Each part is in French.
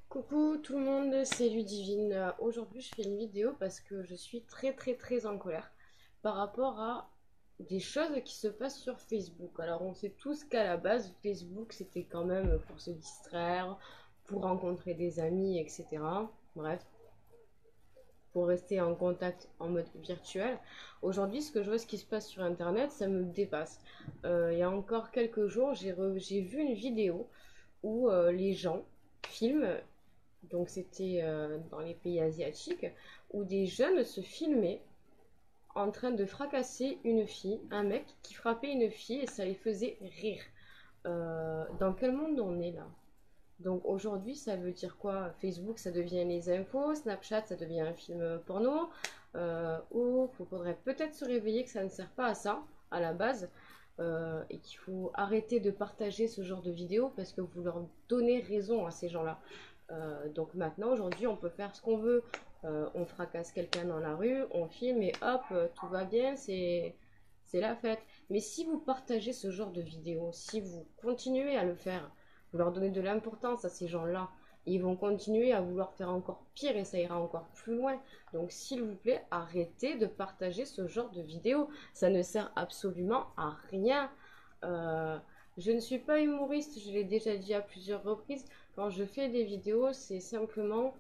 Coucou tout le monde, c'est Ludivine. Aujourd'hui, je fais une vidéo parce que je suis très en colère par rapport à des choses qui se passent sur Facebook. Alors, on sait tous qu'à la base, Facebook, c'était quand même pour se distraire, pour rencontrer des amis, etc. Bref, pour rester en contact en mode virtuel. Aujourd'hui, ce que je vois, ce qui se passe sur Internet, ça me dépasse. Il y a encore quelques jours, j'ai vu une vidéo où les gens filment, donc c'était dans les pays asiatiques, où des jeunes se filmaient en train de fracasser une fille, un mec qui frappait une fille et ça les faisait rire. Dans quel monde on est là? Donc aujourd'hui, ça veut dire quoi? Facebook, ça devient les infos, Snapchat, ça devient un film porno. Ou il faudrait peut-être se réveiller que ça ne sert pas à ça, à la base, et qu'il faut arrêter de partager ce genre de vidéos parce que vous leur donnez raison à ces gens-là. Donc maintenant, aujourd'hui, on peut faire ce qu'on veut. On fracasse quelqu'un dans la rue, on filme et hop, tout va bien, c'est la fête. Mais si vous partagez ce genre de vidéos, si vous continuez à le faire, vous leur donnez de l'importance à ces gens-là, ils vont continuer à vouloir faire encore pire et ça ira encore plus loin. Donc s'il vous plaît, arrêtez de partager ce genre de vidéos. Ça ne sert absolument à rien. Euh, je ne suis pas humoriste, je l'ai déjà dit à plusieurs reprises. Quand je fais des vidéos, c'est simplement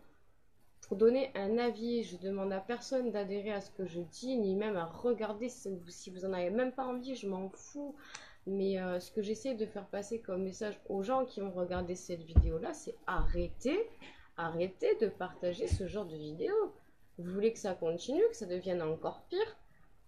pour donner un avis. Je demande à personne d'adhérer à ce que je dis, ni même à regarder si vous en avez même pas envie, je m'en fous. Mais ce que j'essaie de faire passer comme message aux gens qui vont regarder cette vidéo-là, c'est arrêtez de partager ce genre de vidéos. Vous voulez que ça continue, que ça devienne encore pire?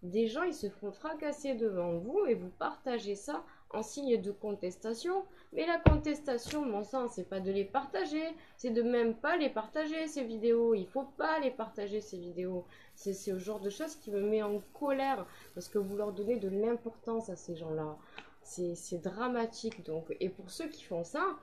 Des gens, ils se font fracasser devant vous et vous partagez ça en signe de contestation. Mais la contestation, mon sang, c'est pas de les partager, c'est de même pas les partager, ces vidéos. Il faut pas les partager, ces vidéos. C'est ce genre de choses qui me met en colère parce que vous leur donnez de l'importance à ces gens-là. C'est dramatique. Donc, et pour ceux qui font ça,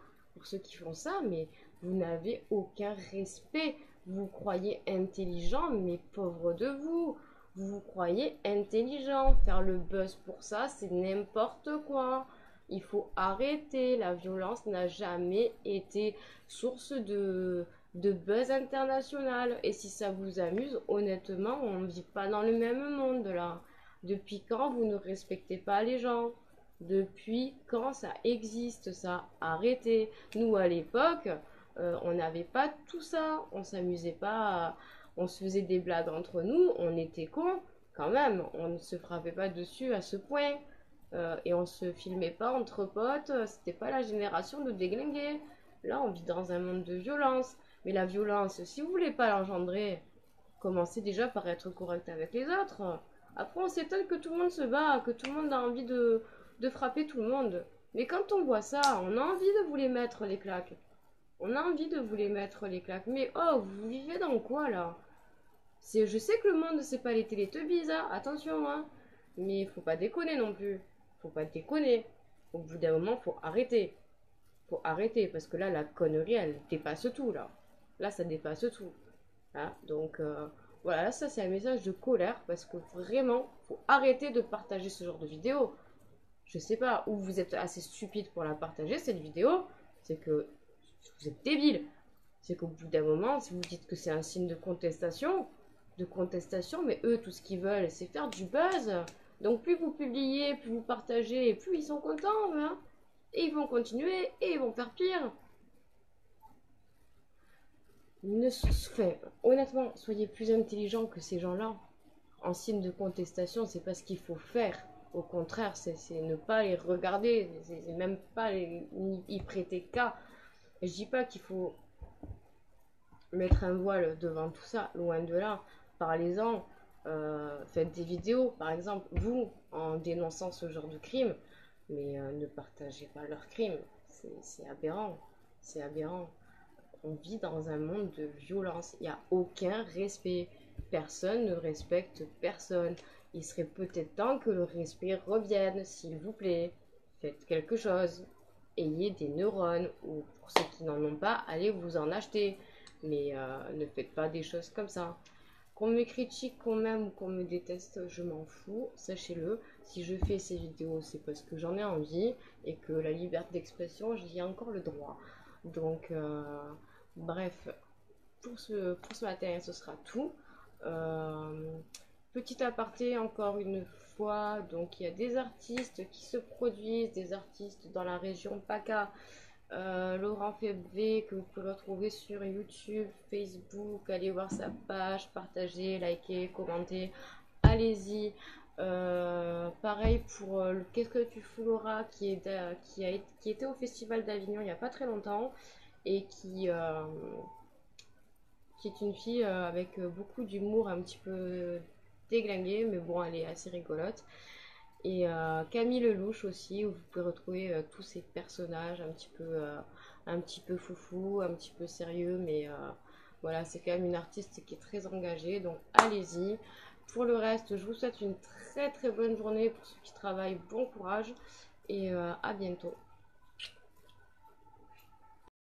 mais vous n'avez aucun respect. Vous croyez intelligent, mais pauvre de vous. Vous vous croyez intelligent. Faire le buzz pour ça, c'est n'importe quoi. Il faut arrêter. La violence n'a jamais été source de buzz international. Et si ça vous amuse, honnêtement, on ne vit pas dans le même monde là. Depuis quand vous ne respectez pas les gens? Depuis quand ça existe ça? Arrêtez. Nous, à l'époque, on n'avait pas tout ça. On s'amusait pas. On se faisait des blagues entre nous. On était cons quand même. On ne se frappait pas dessus à ce point. Et on se filmait pas entre potes. C'était pas la génération de déglinguer. Là, on vit dans un monde de violence. Mais la violence, si vous voulez pas l'engendrer, commencez déjà par être correct avec les autres. Après, on s'étonne que tout le monde se bat, que tout le monde a envie de frapper tout le monde. Mais quand on voit ça, on a envie de vous les mettre les claques. On a envie de vous les mettre les claques. Mais oh, vous vivez dans quoi là? Je sais que le monde, c'est pas les Télétobies, hein, attention, hein. Mais faut pas déconner non plus. Faut pas déconner. Au bout d'un moment, faut arrêter. Faut arrêter, parce que là, la connerie, elle dépasse tout, là. Là, ça dépasse tout. Hein. Donc, voilà, ça, c'est un message de colère, parce que vraiment, faut arrêter de partager ce genre de vidéo. Je sais pas, ou vous êtes assez stupide pour la partager, cette vidéo, c'est que vous êtes débile. C'est qu'au bout d'un moment, si vous dites que c'est un signe de contestation, mais eux, tout ce qu'ils veulent, c'est faire du buzz. Donc plus vous publiez, plus vous partagez, plus ils sont contents, hein. Et ils vont continuer, et ils vont faire pire. Ne fait, honnêtement, soyez plus intelligents que ces gens-là. En signe de contestation, c'est pas ce qu'il faut faire. Au contraire, c'est ne pas les regarder, c'est même pas y prêter cas. Je dis pas qu'il faut mettre un voile devant tout ça, loin de là. Parlez-en, faites des vidéos, par exemple, vous, en dénonçant ce genre de crime, mais ne partagez pas leurs crimes. C'est aberrant. C'est aberrant. On vit dans un monde de violence. Il n'y a aucun respect. Personne ne respecte personne. Il serait peut-être temps que le respect revienne, s'il vous plaît. Faites quelque chose. Ayez des neurones, ou pour ceux qui n'en ont pas, allez vous en acheter. Mais ne faites pas des choses comme ça. Qu'on me critique, qu'on m'aime ou qu'on me déteste, je m'en fous, sachez-le. Si je fais ces vidéos, c'est parce que j'en ai envie et que la liberté d'expression, j'y ai encore le droit. Donc, Bref, pour ce matin, ce sera tout. Petit aparté, encore une fois, donc il y a des artistes qui se produisent, des artistes dans la région PACA. Laurent Febvre que vous pouvez retrouver sur YouTube, Facebook, allez voir sa page, partagez, likez, commentez, allez-y. Pareil pour Qu'est-ce que tu fous Laura qui était au Festival d'Avignon il n'y a pas très longtemps et qui est une fille avec beaucoup d'humour un petit peu déglingué, mais bon, elle est assez rigolote. Et Camille Lelouch aussi, où vous pouvez retrouver tous ces personnages un petit peu foufou, un petit peu sérieux, mais voilà, c'est quand même une artiste qui est très engagée, donc allez-y. Pour le reste, je vous souhaite une très très bonne journée. Pour ceux qui travaillent, bon courage et à bientôt.